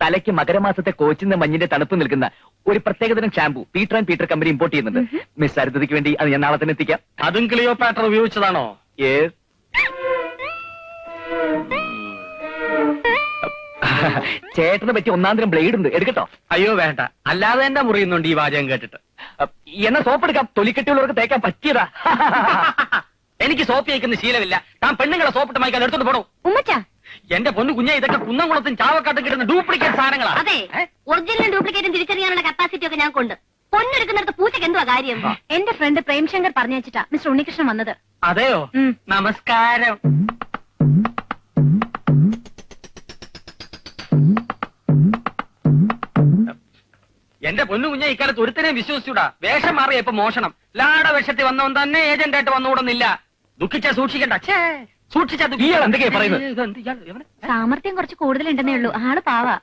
തലയ്ക്ക് മകരമാസത്തെ കോച്ചുന്ന മഞ്ഞിന്റെ തണുപ്പ് നിൽക്കുന്ന ഒരു പ്രത്യേകതരം shampoo Peter and Peter company import ചെയ്യുന്നുണ്ട്. മിസ് അരുതയ്ക്ക് വേണ്ടി അത് ഞാൻ നാളെ തന്നെ എത്തിക്കാം. അതും ക്ലിയോപാട്ര ഉപയോഗിച്ചതാണോ? യെസ്. ചേട്ടന് പറ്റി ഒന്നാന്തരം ബ്ലേഡ് ഉണ്ട്, എടുക്കട്ടോ? അയ്യോ വേണ്ട, അല്ലാതെ എന്റെ മുറിയുന്നുണ്ട് ഈ വാചകം കേട്ടിട്ട്. എന്നാ സോപ്പ് എടുക്കാം, തൊലിക്കെട്ടിയുള്ളവർക്ക് തേക്കാൻ പറ്റിയതാ. എനിക്ക് സോപ്പ് കഴിക്കുന്ന ശീലമില്ല. താൻ പെണ്ണുങ്ങളെ സോപ്പിട്ട് മയക്കാൻ എടുത്തോണ്ട് പോണോ? ഉമ്മച്ചാ, എന്റെ പൊന്നു കുഞ്ഞെ, ഇതൊക്കെ കുന്നംകുളത്തും ചാവക്കാട്ടും കിട്ടുന്ന ഡ്യൂപ്ലിക്കേറ്റ് സാധനങ്ങളാണ്. അതെ, ഒറിജിനലും ഡ്യൂപ്ലിക്കേറ്റും തിരിച്ചറിയാനുള്ള കപ്പാസിറ്റി ഒക്കെ ഞാൻ കൊണ്ട്. പൊന്നെടുക്കുന്നിടത്ത് പൂച്ചക്ക് എന്തുവാ കാര്യം? എന്റെ ഫ്രണ്ട് പ്രേംശങ്കർ പറഞ്ഞു വെച്ചിട്ടാ മിസ്റ്റർ ഉണ്ണികൃഷ്ണൻ വന്നത്. അതെയോ? നമസ്കാരം. എന്റെ പൊന്നു കുഞ്ഞെ, ഇക്കാലത്ത് ഒരുത്തനെയും വിശ്വസിച്ചൂടാ. വേഷം മാറിയ ഇപ്പൊ മോഷണം. ലാട വേഷത്തിൽ വന്നവൻ തന്നെ ഏജന്റ് ആയിട്ട് വന്നുകൂടുന്നില്ല. ദുഃഖിച്ചാ സൂക്ഷിക്കണ്ട. സൂക്ഷിച്ചാ എന്തൊക്കെയാ പറയുന്നത്? സാമർത്ഥ്യം കുറച്ച് കൂടുതലുണ്ടെന്നേ ഉള്ളൂ. ആള് പാവാ.